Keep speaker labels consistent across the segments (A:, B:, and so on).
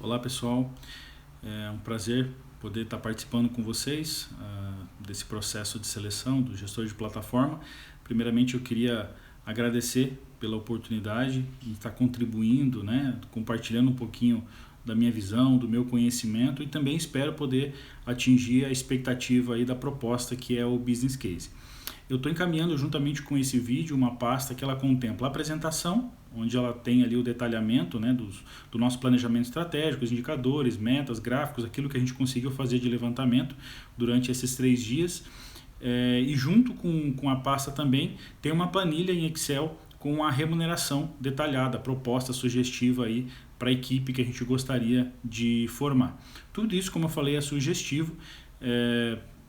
A: Olá pessoal, é um prazer poder estar participando com vocês desse processo de seleção do gestor de plataforma. Primeiramente eu queria agradecer pela oportunidade de estar contribuindo, compartilhando um pouquinho da minha visão, do meu conhecimento, e também espero poder atingir a expectativa aí da proposta que é o Business Case. Eu estou encaminhando juntamente com esse vídeo uma pasta que ela contempla a apresentação, onde ela tem ali o detalhamento do nosso planejamento estratégico, os indicadores, metas, gráficos, aquilo que a gente conseguiu fazer de levantamento durante esses 3 dias. E junto com a pasta também tem uma planilha em Excel com a remuneração detalhada, proposta sugestiva aí para a equipe que a gente gostaria de formar. Tudo isso, como eu falei, é sugestivo.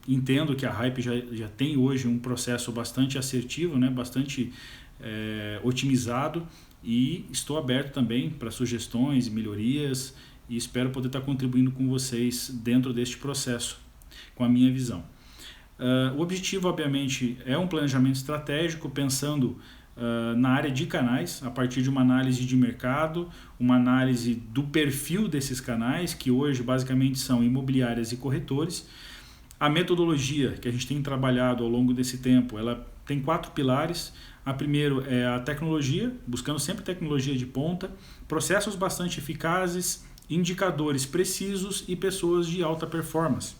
A: Entendo que a Hype já tem hoje um processo bastante assertivo, bastante otimizado, e estou aberto também para sugestões e melhorias e espero poder estar contribuindo com vocês dentro deste processo, com a minha visão. O objetivo, obviamente, é um planejamento estratégico pensando na área de canais, a partir de uma análise de mercado, uma análise do perfil desses canais, que hoje basicamente são imobiliárias e corretores. A metodologia que a gente tem trabalhado ao longo desse tempo, ela tem 4 pilares. A primeiro é a tecnologia, buscando sempre tecnologia de ponta, processos bastante eficazes, indicadores precisos e pessoas de alta performance.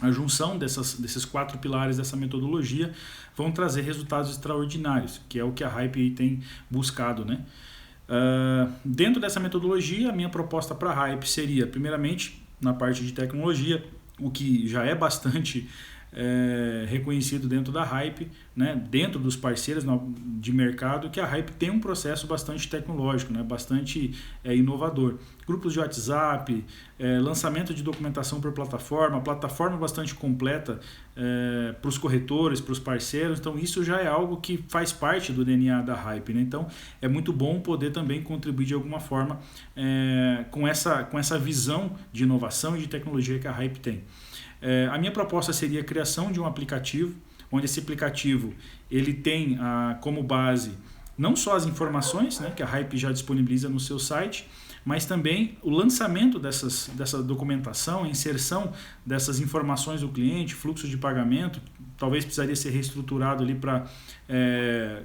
A: A junção desses 4 pilares dessa metodologia vão trazer resultados extraordinários, que é o que a Hype tem buscado, Dentro dessa metodologia, a minha proposta para a Hype seria, primeiramente, na parte de tecnologia, o que já é bastante reconhecido dentro da Hype, dentro dos parceiros de mercado, que a Hype tem um processo bastante tecnológico, bastante inovador. Grupos de WhatsApp, lançamento de documentação por plataforma bastante completa para os corretores, para os parceiros. Então isso já é algo que faz parte do DNA da Hype. Então é muito bom poder também contribuir de alguma forma com essa visão de inovação e de tecnologia que a Hype tem. A minha proposta seria a criação de um aplicativo, onde esse aplicativo ele tem como base não só as informações que a Hype já disponibiliza no seu site, mas também o lançamento dessa documentação, a inserção dessas informações do cliente, fluxo de pagamento, talvez precisaria ser reestruturado ali para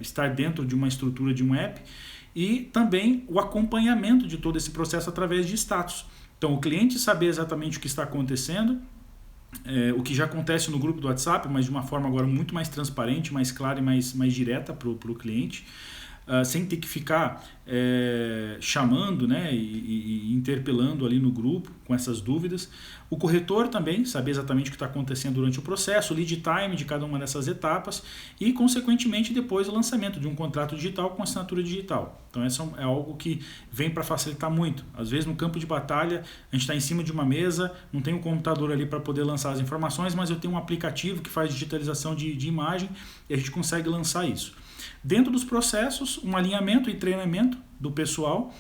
A: estar dentro de uma estrutura de um app, e também o acompanhamento de todo esse processo através de status. Então o cliente saber exatamente o que está acontecendo, o que já acontece no grupo do WhatsApp, mas de uma forma agora muito mais transparente, mais clara e mais direta para o cliente, sem ter que ficar chamando e interpelando ali no grupo com essas dúvidas. O corretor também saber exatamente o que está acontecendo durante o processo, o lead time de cada uma dessas etapas e, consequentemente, depois o lançamento de um contrato digital com assinatura digital. Então, isso é algo que vem para facilitar muito. Às vezes, no campo de batalha, a gente está em cima de uma mesa, não tem um computador ali para poder lançar as informações, mas eu tenho um aplicativo que faz digitalização de imagem e a gente consegue lançar isso. Dentro dos processos, um alinhamento e treinamento do pessoal,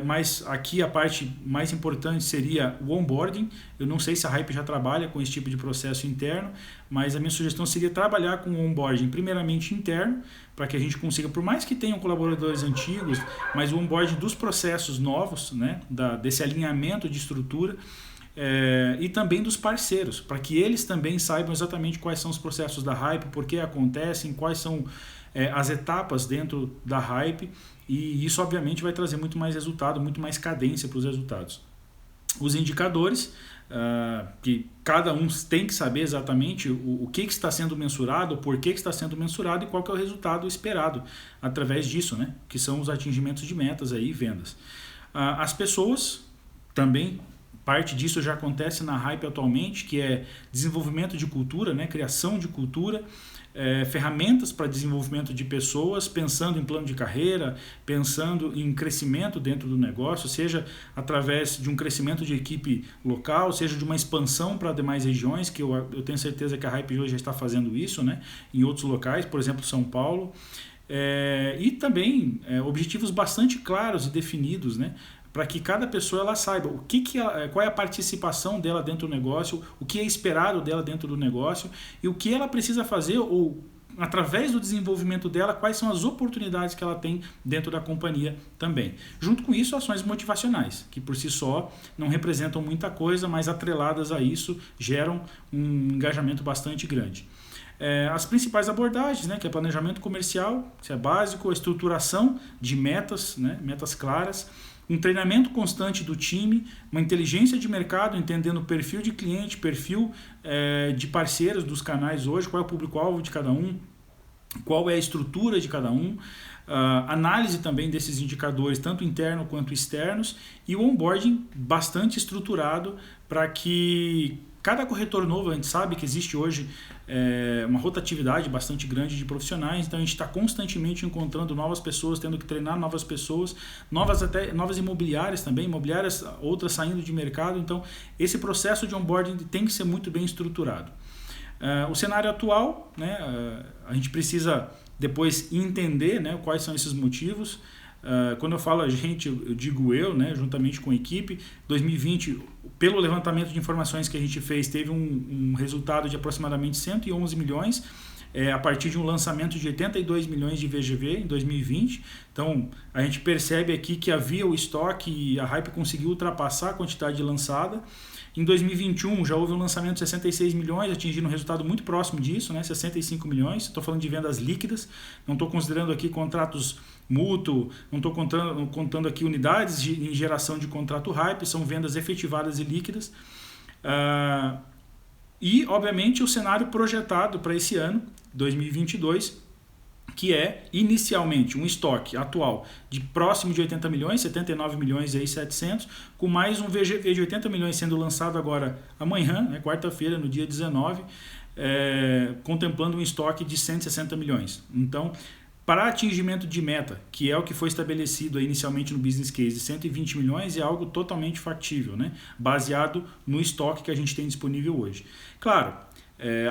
A: mas aqui a parte mais importante seria o onboarding. Eu não sei se a Hype já trabalha com esse tipo de processo interno, mas a minha sugestão seria trabalhar com o onboarding primeiramente interno, para que a gente consiga, por mais que tenham colaboradores antigos, mas o onboarding dos processos novos, desse alinhamento de estrutura, e também dos parceiros, para que eles também saibam exatamente quais são os processos da Hype, por que acontecem, quais são as etapas dentro da Hype, e isso obviamente vai trazer muito mais resultado, muito mais cadência para os resultados. Os indicadores, que cada um tem que saber exatamente o que está sendo mensurado, o porquê que está sendo mensurado e qual que é o resultado esperado através disso, que são os atingimentos de metas aí, e vendas. As pessoas também, parte disso já acontece na Hype atualmente, que é desenvolvimento de cultura, criação de cultura, ferramentas para desenvolvimento de pessoas, pensando em plano de carreira, pensando em crescimento dentro do negócio, seja através de um crescimento de equipe local, seja de uma expansão para demais regiões, que eu tenho certeza que a Hype hoje já está fazendo isso, em outros locais, por exemplo, São Paulo. E também objetivos bastante claros e definidos, para que cada pessoa ela saiba qual é a participação dela dentro do negócio, o que é esperado dela dentro do negócio e o que ela precisa fazer ou através do desenvolvimento dela, quais são as oportunidades que ela tem dentro da companhia também. Junto com isso, ações motivacionais, que por si só não representam muita coisa, mas atreladas a isso geram um engajamento bastante grande. As principais abordagens, né, que é planejamento comercial, isso é básico, a estruturação de metas, né, metas claras, um treinamento constante do time, uma inteligência de mercado, entendendo o perfil de cliente, perfil de parceiros dos canais hoje, qual é o público-alvo de cada um, qual é a estrutura de cada um, análise também desses indicadores, tanto interno quanto externos, e o onboarding bastante estruturado para que cada corretor novo, a gente sabe que existe hoje uma rotatividade bastante grande de profissionais, então a gente está constantemente encontrando novas pessoas, tendo que treinar novas pessoas, novas imobiliárias também, imobiliárias outras saindo de mercado, então esse processo de onboarding tem que ser muito bem estruturado. O cenário atual, né, a gente precisa depois entender, né, quais são esses motivos. Quando eu falo a gente, eu digo eu, né, juntamente com a equipe. 2020, pelo levantamento de informações que a gente fez, teve um resultado de aproximadamente 111 milhões, a partir de um lançamento de 82 milhões de VGV em 2020. Então, a gente percebe aqui que havia o estoque e a Hype conseguiu ultrapassar a quantidade lançada. Em 2021 já houve um lançamento de 66 milhões, atingindo um resultado muito próximo disso, né? 65 milhões. Estou falando de vendas líquidas, não estou considerando aqui contratos mútuo, não estou contando aqui unidades em geração de contrato Hype, são vendas efetivadas e líquidas. E, obviamente, o cenário projetado para esse ano, 2022, que é inicialmente um estoque atual de próximo de 80 milhões, 79 milhões e 700, com mais um VGV de 80 milhões sendo lançado agora amanhã, né, quarta-feira, no dia 19, contemplando um estoque de 160 milhões. Então, para atingimento de meta, que é o que foi estabelecido inicialmente no business case de 120 milhões, é algo totalmente factível, né, baseado no estoque que a gente tem disponível hoje. Claro,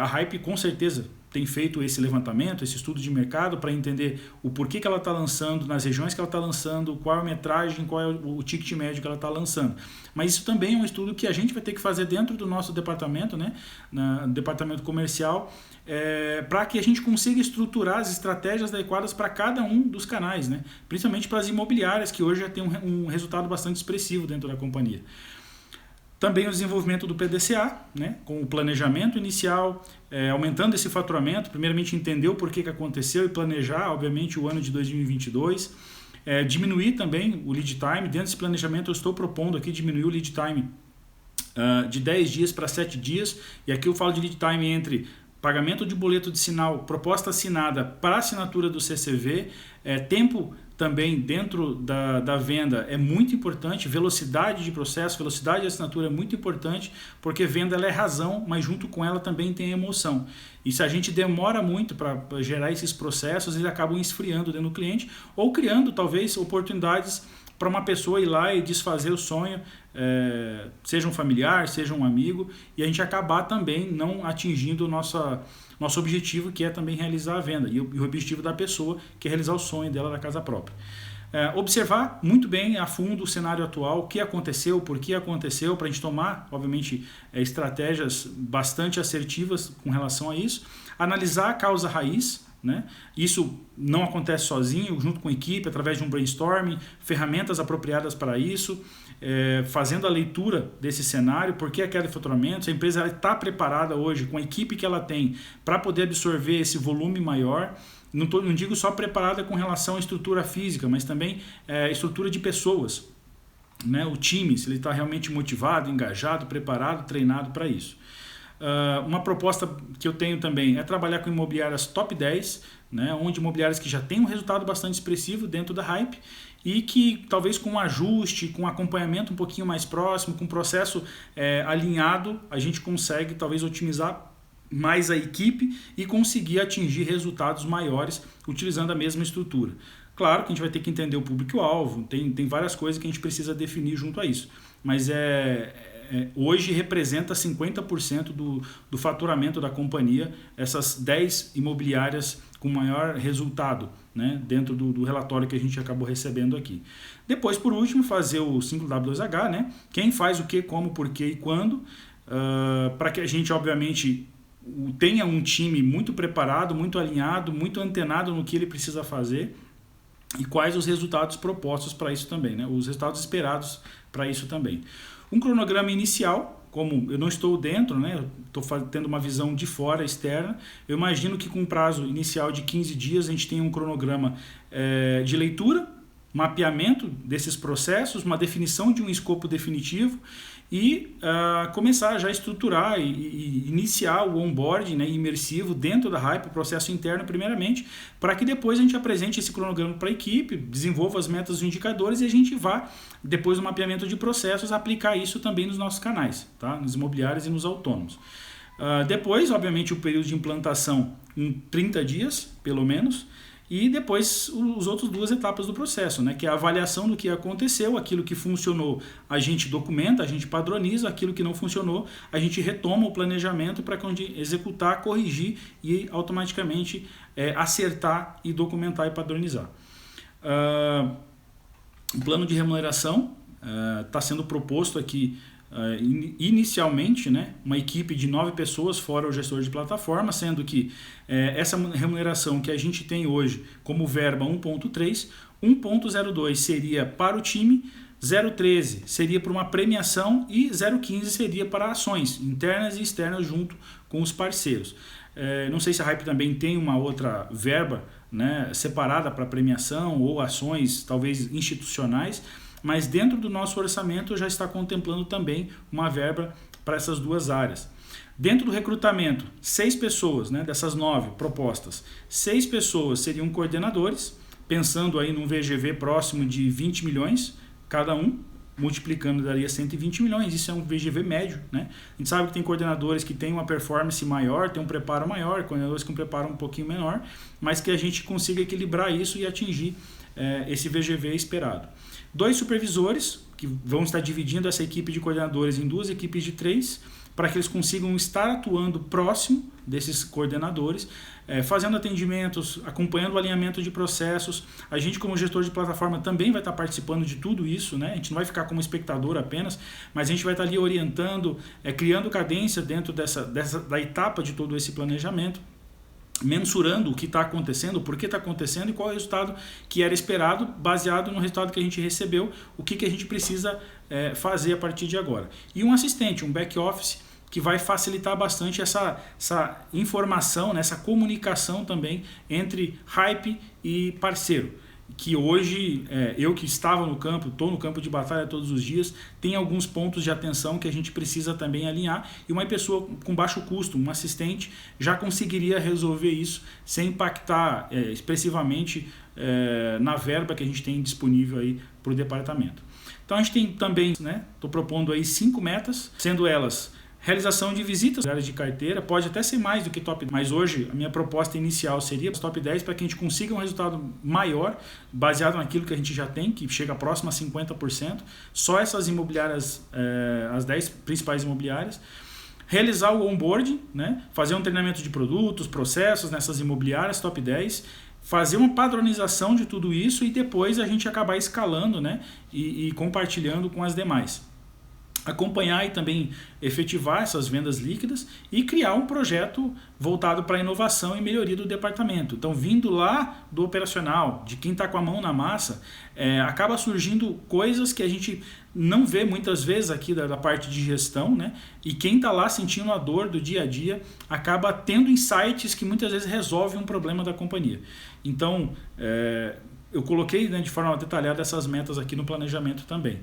A: a Hype com certeza tem feito esse levantamento, esse estudo de mercado para entender o porquê que ela está lançando, nas regiões que ela está lançando, qual é a metragem, qual é o ticket médio que ela está lançando. Mas isso também é um estudo que a gente vai ter que fazer dentro do nosso departamento, né, no departamento comercial, para que a gente consiga estruturar as estratégias adequadas para cada um dos canais, né, principalmente para as imobiliárias, que hoje já tem um resultado bastante expressivo dentro da companhia. Também o desenvolvimento do PDCA, né, com o planejamento inicial, aumentando esse faturamento, primeiramente entender o porquê que aconteceu e planejar, obviamente, o ano de 2022. Diminuir também o lead time. Dentro desse planejamento eu estou propondo aqui diminuir o lead time de 10 dias para 7 dias. E aqui eu falo de lead time entre pagamento de boleto de sinal, proposta assinada para assinatura do CCV, tempo também dentro da venda é muito importante, velocidade de processo, velocidade de assinatura é muito importante, porque venda ela é razão, mas junto com ela também tem emoção. E se a gente demora muito para gerar esses processos, eles acabam esfriando dentro do cliente ou criando talvez oportunidades para uma pessoa ir lá e desfazer o sonho, seja um familiar, seja um amigo, e a gente acabar também não atingindo o nosso objetivo, que é também realizar a venda, e o objetivo da pessoa, que é realizar o sonho dela da casa própria. Observar muito bem a fundo o cenário atual, o que aconteceu, por que aconteceu, para a gente tomar, obviamente, estratégias bastante assertivas com relação a isso, analisar a causa raiz, né? Isso não acontece sozinho, junto com a equipe, através de um brainstorming, ferramentas apropriadas para isso, fazendo a leitura desse cenário, por que a queda de faturamento, se a empresa está preparada hoje com a equipe que ela tem para poder absorver esse volume maior. Não digo só preparada com relação à estrutura física, mas também estrutura de pessoas, né? O time, se ele está realmente motivado, engajado, preparado, treinado para isso. Uma proposta que eu tenho também é trabalhar com imobiliárias top 10, né, onde imobiliárias que já têm um resultado bastante expressivo dentro da Hype e que talvez com um ajuste, com um acompanhamento um pouquinho mais próximo, com um processo alinhado, a gente consegue talvez otimizar mais a equipe e conseguir atingir resultados maiores utilizando a mesma estrutura. Claro que a gente vai ter que entender o público-alvo, tem várias coisas que a gente precisa definir junto a isso, mas hoje representa 50% do faturamento da companhia, essas 10 imobiliárias com maior resultado, né, dentro do relatório que a gente acabou recebendo aqui. Depois, por último, fazer o 5W2H, né, quem faz o que, como, porquê e quando, para que a gente, obviamente, tenha um time muito preparado, muito alinhado, muito antenado no que ele precisa fazer e quais os resultados propostos para isso também, né? Os resultados esperados para isso também. Um cronograma inicial, como eu não estou dentro, né? Estou tendo uma visão de fora, externa, eu imagino que com um prazo inicial de 15 dias a gente tem um cronograma de leitura, mapeamento desses processos, uma definição de um escopo definitivo e começar já a estruturar e iniciar o onboarding, né, imersivo dentro da Hype, o processo interno primeiramente, para que depois a gente apresente esse cronograma para a equipe, desenvolva as metas e indicadores e a gente vá, depois do mapeamento de processos, aplicar isso também nos nossos canais, tá? Nos imobiliários e nos autônomos. Depois, obviamente, o período de implantação em 30 dias, pelo menos, e depois os outros 2 etapas do processo, né? Que é a avaliação do que aconteceu, aquilo que funcionou a gente documenta, a gente padroniza, aquilo que não funcionou a gente retoma o planejamento para executar, corrigir e automaticamente acertar e documentar e padronizar. O plano de remuneração está sendo proposto aqui inicialmente, né, uma equipe de 9 pessoas fora o gestor de plataforma, sendo que essa remuneração que a gente tem hoje como verba 1.3, 1.02 seria para o time, 0.13 seria para uma premiação e 0.15 seria para ações internas e externas junto com os parceiros. Não sei se a Hype também tem uma outra verba, né, separada para premiação ou ações talvez institucionais, mas dentro do nosso orçamento já está contemplando também uma verba para essas 2 áreas. Dentro do recrutamento, 6 pessoas, né, dessas 9 propostas, 6 pessoas seriam coordenadores, pensando aí num VGV próximo de 20 milhões cada um, multiplicando daria 120 milhões, isso é um VGV médio, né? A gente sabe que tem coordenadores que têm uma performance maior, tem um preparo maior, coordenadores com um preparo um pouquinho menor, mas que a gente consiga equilibrar isso e atingir esse VGV esperado. 2 supervisores, que vão estar dividindo essa equipe de coordenadores em 2 equipes de 3, para que eles consigam estar atuando próximo desses coordenadores, fazendo atendimentos, acompanhando o alinhamento de processos. A gente, como gestor de plataforma, também vai estar participando de tudo isso, né? A gente não vai ficar como espectador apenas, mas a gente vai estar ali orientando, criando cadência dentro da etapa de todo esse planejamento, mensurando o que está acontecendo, por que está acontecendo e qual é o resultado que era esperado, baseado no resultado que a gente recebeu, o que a gente precisa fazer a partir de agora. E um assistente, um back-office, que vai facilitar bastante essa informação, né, essa comunicação também entre Hype e parceiro. Que hoje, eu que estava no campo, estou no campo de batalha todos os dias, tem alguns pontos de atenção que a gente precisa também alinhar, e uma pessoa com baixo custo, um assistente, já conseguiria resolver isso sem impactar expressivamente na verba que a gente tem disponível aí para o departamento. Então a gente tem também, né, estou propondo aí 5 metas, sendo elas realização de visitas áreas de carteira, pode até ser mais do que top 10, mas hoje a minha proposta inicial seria top 10 para que a gente consiga um resultado maior, baseado naquilo que a gente já tem, que chega próximo a 50%, só essas imobiliárias, as 10 principais imobiliárias. Realizar o onboarding, né? Fazer um treinamento de produtos, processos nessas imobiliárias top 10, fazer uma padronização de tudo isso e depois a gente acabar escalando, né? e compartilhando com as demais. Acompanhar e também efetivar essas vendas líquidas e criar um projeto voltado para a inovação e melhoria do departamento. Então, vindo lá do operacional, de quem está com a mão na massa, acaba surgindo coisas que a gente não vê muitas vezes aqui da parte de gestão, né? E quem está lá sentindo a dor do dia a dia acaba tendo insights que muitas vezes resolvem um problema da companhia. Então, eu coloquei, né, de forma detalhada essas metas aqui no planejamento também.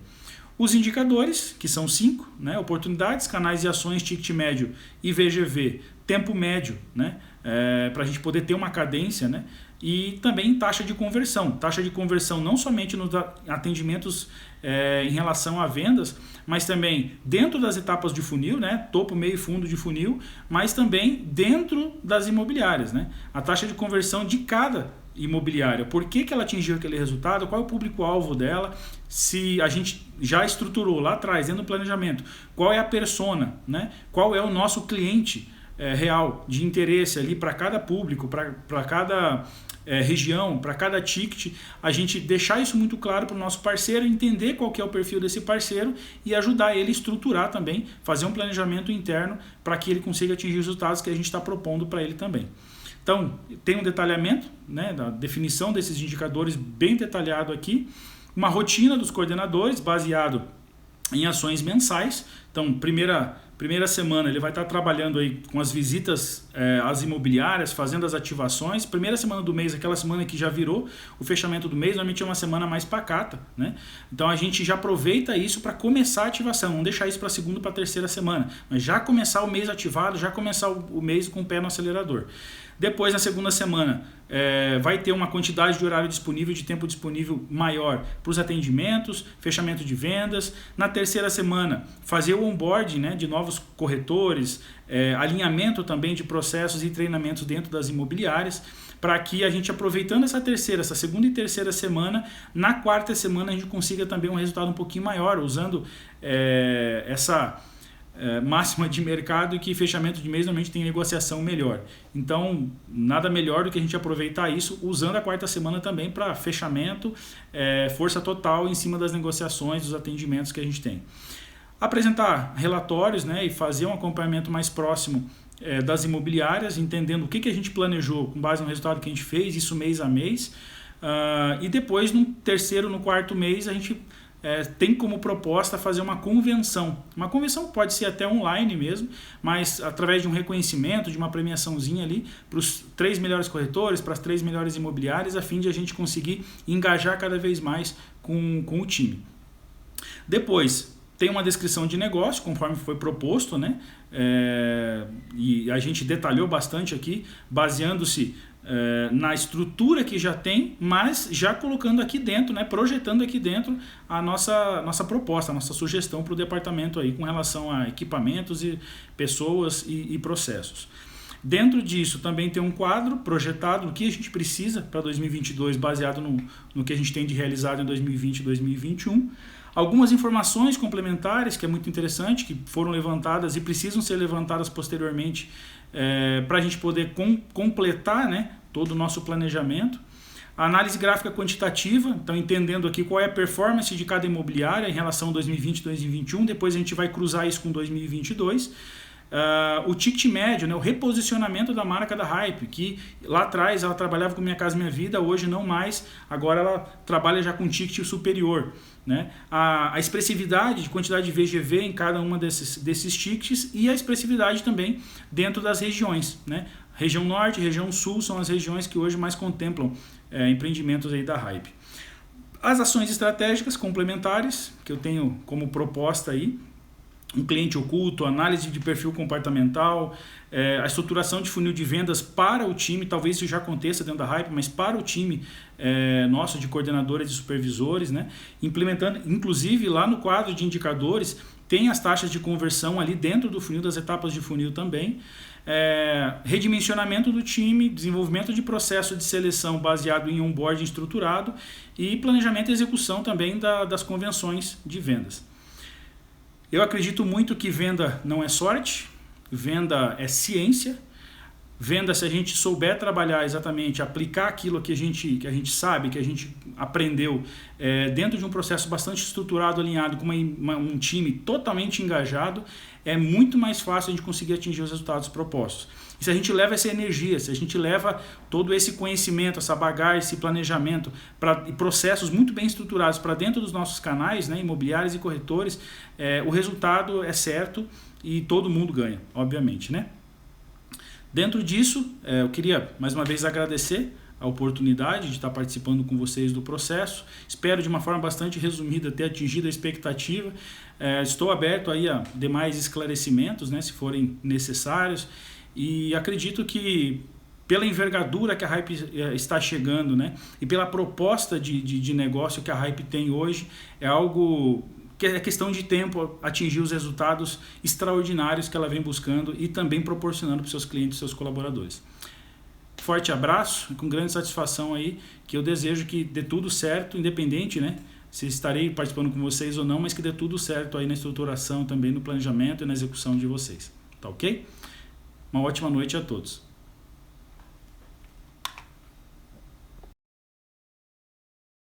A: Os indicadores, que são 5, né? Oportunidades, canais e ações, ticket médio e VGV, tempo médio, né? Para a gente poder ter uma cadência, né? E também taxa de conversão não somente nos atendimentos em relação a vendas, mas também dentro das etapas de funil, né? Topo, meio e fundo de funil, mas também dentro das imobiliárias, né? A taxa de conversão de cada imobiliária, por que ela atingiu aquele resultado, qual é o público-alvo dela, se a gente já estruturou lá atrás, dentro do planejamento, qual é a persona, né? Qual é o nosso cliente real de interesse ali para cada público, para cada região, para cada ticket, a gente deixar isso muito claro para o nosso parceiro, entender qual que é o perfil desse parceiro e ajudar ele a estruturar também, fazer um planejamento interno para que ele consiga atingir os resultados que a gente está propondo para ele também. Então, tem um detalhamento, né, da definição desses indicadores bem detalhado aqui, uma rotina dos coordenadores baseado em ações mensais. Então, primeira semana ele vai estar trabalhando aí com as visitas às imobiliárias, fazendo as ativações. Primeira semana do mês, aquela semana que já virou o fechamento do mês, normalmente é uma semana mais pacata, né? Então a gente já aproveita isso para começar a ativação, não deixar isso para a segunda, para a terceira semana, mas já começar o mês ativado, já começar o mês com o pé no acelerador. Depois, na segunda semana, vai ter uma quantidade de horário disponível, de tempo disponível maior para os atendimentos, fechamento de vendas. Na terceira semana, fazer o onboarding, né, de novos corretores, alinhamento também de processos e treinamentos dentro das imobiliárias, para que a gente, aproveitando essa segunda e terceira semana, na quarta semana a gente consiga também um resultado um pouquinho maior, usando essa máxima de mercado, que fechamento de mês normalmente tem negociação melhor. Então, nada melhor do que a gente aproveitar isso usando a quarta semana também para fechamento, força total em cima das negociações, dos atendimentos que a gente tem. Apresentar relatórios, né, e fazer um acompanhamento mais próximo das imobiliárias, entendendo o que a gente planejou com base no resultado que a gente fez, isso mês a mês. E depois, no terceiro, no quarto mês, a gente tem como proposta fazer uma convenção. Uma convenção pode ser até online mesmo, mas através de um reconhecimento, de uma premiaçãozinha ali para os 3 melhores corretores, para as 3 melhores imobiliárias, a fim de a gente conseguir engajar cada vez mais com o time. Depois, tem uma descrição de negócio, conforme foi proposto, né? E a gente detalhou bastante aqui, baseando-se na estrutura que já tem, mas já colocando aqui dentro, né, projetando aqui dentro a nossa proposta, a nossa sugestão para o departamento aí, com relação a equipamentos e pessoas e processos. Dentro disso também tem um quadro projetado do que a gente precisa para 2022, baseado no que a gente tem de realizado em 2020 e 2021. Algumas informações complementares, que é muito interessante, que foram levantadas e precisam ser levantadas posteriormente para a gente poder completar, né, todo o nosso planejamento. A análise gráfica quantitativa, então entendendo aqui qual é a performance de cada imobiliária em relação a 2020 e 2021, depois a gente vai cruzar isso com 2022. O ticket médio, né, o reposicionamento da marca da Hype, que lá atrás ela trabalhava com Minha Casa Minha Vida, hoje não mais, agora ela trabalha já com ticket superior, né? A expressividade de quantidade de VGV em cada uma desses tickets e a expressividade também dentro das regiões, né? Região Norte, região Sul são as regiões que hoje mais contemplam empreendimentos aí da Hype. As ações estratégicas complementares que eu tenho como proposta aí: um cliente oculto, análise de perfil comportamental, a estruturação de funil de vendas para o time, talvez isso já aconteça dentro da Hype, mas para o time nosso de coordenadores e supervisores, né? Implementando, inclusive lá no quadro de indicadores, tem as taxas de conversão ali dentro do funil, das etapas de funil também. Redimensionamento do time, desenvolvimento de processo de seleção baseado em onboarding estruturado e planejamento e execução também das convenções de vendas. Eu acredito muito que venda não é sorte, venda é ciência. Venda, se a gente souber trabalhar exatamente, aplicar aquilo que a gente sabe, que a gente aprendeu, dentro de um processo bastante estruturado, alinhado, com um time totalmente engajado, é muito mais fácil a gente conseguir atingir os resultados propostos. E se a gente leva essa energia, se a gente leva todo esse conhecimento, essa bagagem, esse planejamento e processos muito bem estruturados para dentro dos nossos canais, né, imobiliários e corretores, o resultado é certo e todo mundo ganha, obviamente, né? Dentro disso, eu queria mais uma vez agradecer a oportunidade de estar participando com vocês do processo. Espero de uma forma bastante resumida ter atingido a expectativa. Estou aberto aí a demais esclarecimentos, né, se forem necessários, e acredito que pela envergadura que a Hype está chegando, né, e pela proposta de negócio que a Hype tem hoje, é algo que é questão de tempo atingir os resultados extraordinários que ela vem buscando e também proporcionando para os seus clientes e seus colaboradores. Forte abraço, com grande satisfação aí, que eu desejo que dê tudo certo, independente, né, se estarei participando com vocês ou não, mas que dê tudo certo aí na estruturação também, no planejamento e na execução de vocês. Tá ok? Uma ótima noite a todos.